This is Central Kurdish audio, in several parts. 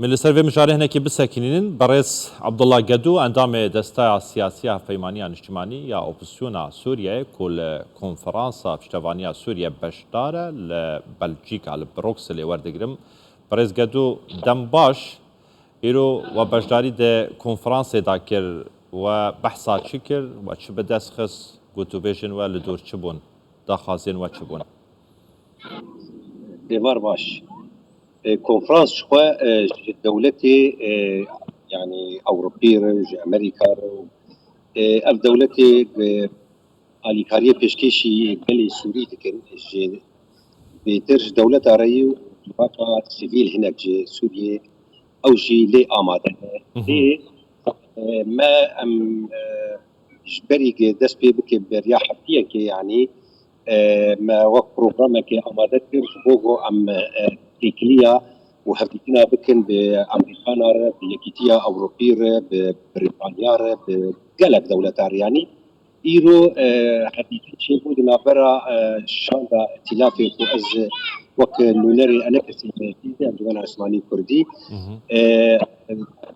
من السر مجاره هناك بساكنين برئيس عبد الله جدو اندام دستا سياسيه فيمانيه اجتماعي يا اوبسيونا سوريا كل كونفرنسا بشتفانيا سوريا بشداره لبلجيكا لبروكسل وردقرم برئيس جدو دم باش ایرو و بجداری ده کنفرانس داکر و بحثا چکر و چه به دست خس گوتو بیشن و لدور چه بون داخازین و چه بون دمار باش کنفرانس شخوا دولتي يعني أوروبية أمريكا اف دولتي اليكاريه پیشکشی بلی سوری دکن بترج دولت عربی وفاق سیویل هناك جي سوريا او جي لي آماده لي ما ام جبري دس بي بك برياح حتيه كي يعني ما وقت بروجرام كي آماده كير بوغو ام تكليا وهفتنا بكن بامريكانا بيكيتيا اوروبيه بريطانيا بقلب دولة يعني ايرو حديثي شيء بود نابرا شاندا ائتلافي از وك نونري انا كسيتي انجمن عثماني كردي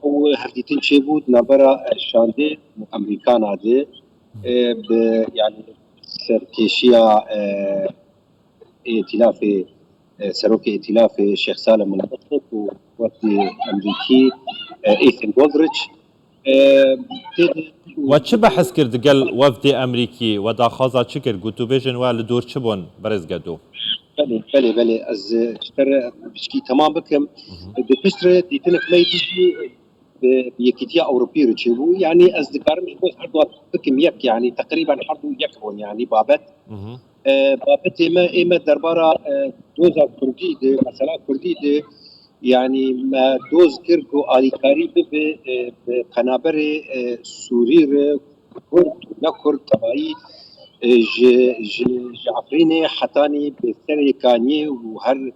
او حديثي شيء بود نابرا شاندي امريكانا دي يعني سركيشيا ائتلافي سروك ائتلاف شيخ سالم من المطلق ووفد امريكي ايثن جولدريتش و چه بحث کرد قال وفد امریکی و داخازا چه کرد گوتو بیشن و لدور چه بون برز گدو بله از اشتر بشكي تمام بكم بفشتر ديتنك ما يجي بيكيتيا اوروبي رتشبو يعني از ذكرم شبو حردو بكم يك يعني تقريبا حردو يكون يعني بابت بابت اما دربارا دوزا كردي دي مثلا كردي دي يعني ما دوز كركو اليكاري بقنابر سوري كرد لا كرد تبعي جعفريني حتاني بسري كاني وهر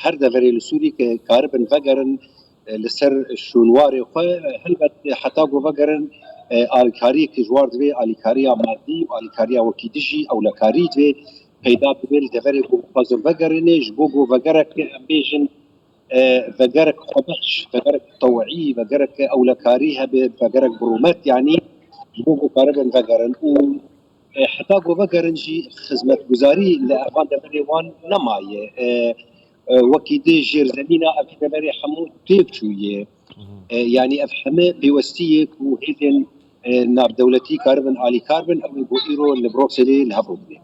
هر دفري السوري كاربن فقرن لسر شونواري هلبت حتاقو فقرن الكاري كجوار دوي الكاريا مادي والكاريا وكيدجي او لكاري دوي پیدا ببیل دفري فازو فقرن جبوغو فقرك امبيجن فقرك خبخش فقرك طوعي فقرك اولكاريها فقرك برومات يعني جبوغو كاربن فقرن حتى بقرنجي خدمة جزاري لأفان دبري وان نماية وكيدي جير زمينا أفي دبري حمو تيب شوية يعني أفهمه بوستيك وهيدن ناب دولتي كاربن آلي كاربن أو بوئيرو لبروكسلي لهبروكلي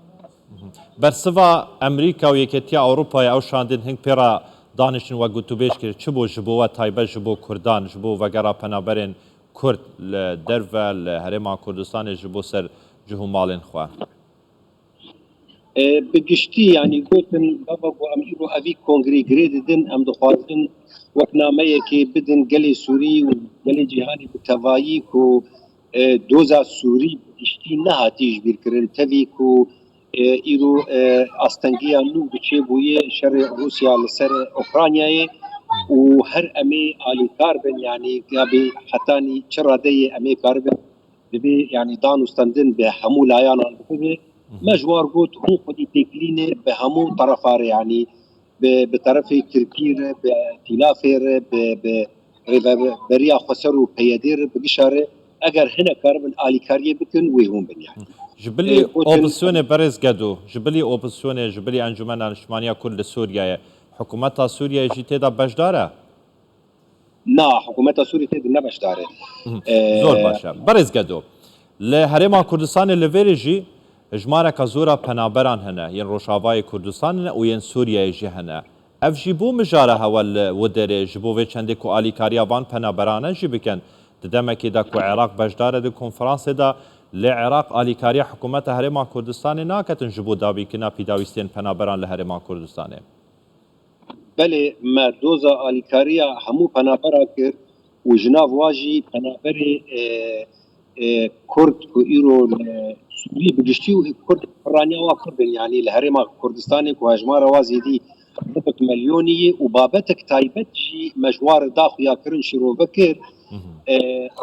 برسوا أمريكا ويكتيا أوروبا أو شاندن هنگ بيرا دانشن و گوتو بیش کرد چه بو جبو و تایبه جبو کردان جبو وگرا پنابرین کرد لدرو لهرما کردستان جبو سر جهو مالين خواه بقشتي يعني قلتن بابا واميرو افي كونغري جريدن ام دخوازن وكنا ميكي بدن قلي سوري وقلي جهاني بتفايكو دوزا سوري بقشتي نها تيجبير كرن تفيكو ايرو استنجيا نو بتشيبويه شر روسيا لسر اوكرانيا وهر امي الي كاربن يعني قابي حتاني شرادي امي كاربن ببي يعني دانو ستاندن بهمو لايانا ببي مجوار قوت هو خدي تكلينه بهمو طرفار يعني بطرف تركير بتلافير بريا خسرو بيدير بقشاره اگر هنا كاربن آلي كاريه بكن ويهم بن يعني جبلي اوبسيون برز قدو جبلي اوبسيون جبلي انجمن الشماليه كل سوريا حكومتها سوريا جيتي دا بجداره نا حكومتها سوريا تيد نبش داره زور باشا برز قدو لهرما كردستان لفيرجي اجمارك زورا پنابران هنا ين روشاواي كردستان وين سوريا يجي هنا اف جيبو مجارها والودر جيبو في چندكو آلي كاريابان پنابران جي بكن ددمكي داكو عراق بجداره دي كونفرانس دا لعراق آلي كاريا حكومتها هرما كردستان ناكتن جيبو دابي كنا بيداويستين پنابران لهرما كردستان بله ما دوزا آلي كاريا همو پنابرا كر وجناف واجي پنابري كرد كو ايرو سوري بجشتي كرد فرانيا وكرد يعني الهرما كردستاني كو هجمار وازي دي ضبط مليوني وبابتك تايبتشي مجوار داخل يا كرن شرو بكر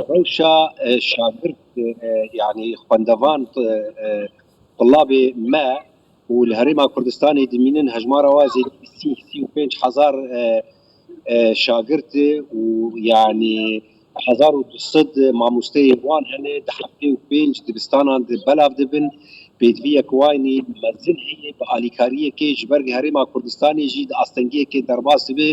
روشا شاغرت يعني خواندفان طلابي ما والهرما كردستاني دمينن هجمار وازي 35 حزار شاگرد و يعني 1200 مامۆستەی وان هەنێ دە هەفتەی و 5 دبستانان بەلاو دەبن پێدویە کوواینی مەزن هەیە بە ئالیکاریەکێ ji ber herêma Kurdistanê jî di astengiyekê derbas dibe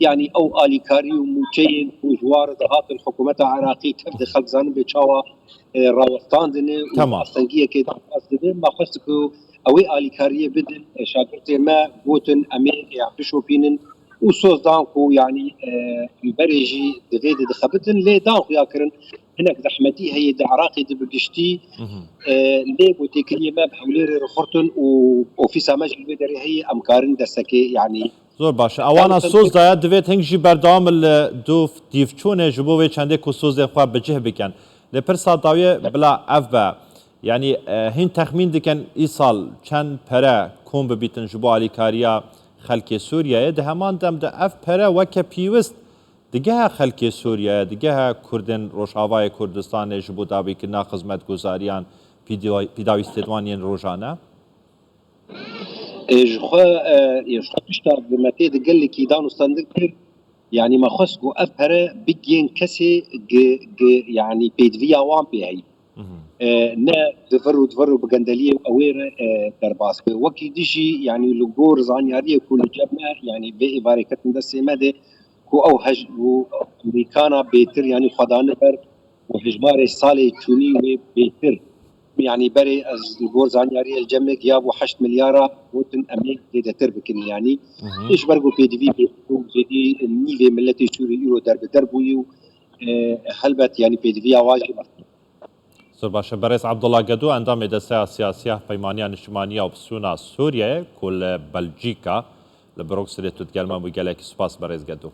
yani ew alîkarî û mûçeyên ku ji war dihatin hikûmeta Iraqî tev di xelk zanin bê çawa rawestandine û astengiyekê derbas dibe me xwest ku ew ê alîkariyê bidin şagirdê me gotin em ê bişopînin û soz dan ku yani berê jî divê de dixebitin lê dan xuya kirin hinek zehmetî heye di Iraqê de bi giştî lê gotêkiriyê me bi hewlêrê rixurtin û ofîsa me ji wê derê heye em karin destekê yani زۆر باشە ئەوانە سۆز دایە دەوێت هەنگ jî berdewam li dû dîvçûnê ji bo wê çendê ku sozên xwe bicih bikin lê pirsa dawiye bila ev be yani hîn texmîn dikin îsal çend pere kom bibîtin ji bo alîkariya xelkê Sûriyeyê di heman dem de ev pere weke pîwist digehe xelkê Sûriyeyê digehe Kurdên Rojavayê Kurdistanê ji bo dawîkirina xizmetguzariyan pîdawîstêdwaniyên rojane ji xwe tişta bi me tê di gelekî danûstandir kir yani me xwest ku ev pere bigihên kesê yani pêdiviya wan pê heye ne divir û divir û bi gendeliyê ew ê re derbas be wekî dijî yani li gor zanyariyê ku li cem me yani vê êvarê ketin destê me de ku ew Amerîkana bêtir yani xwedanî ber û hejmarê salê çûnî wê bêtir yani berê ez li gor zanyariyê li cem me giya bû 8 milyara gotin em ê lêdetir bikin yani ji ber ku pêdivî zêdî nîvê milletê Sûrî îro derbider bûyî û helbet yani pêdiviya wan jî زۆر باشە بەڕێز عەبدوڵڵا گەدو ئەندامێ دەستەیە سیاسیە پەیمانیە نیشتیمانیە ئۆپسیۆنا سووریایە کۆ لە بەلجیکا لە بڕۆکسلێت توت گەلمان بوو گەلێکی سوپاس بەڕێز گەدو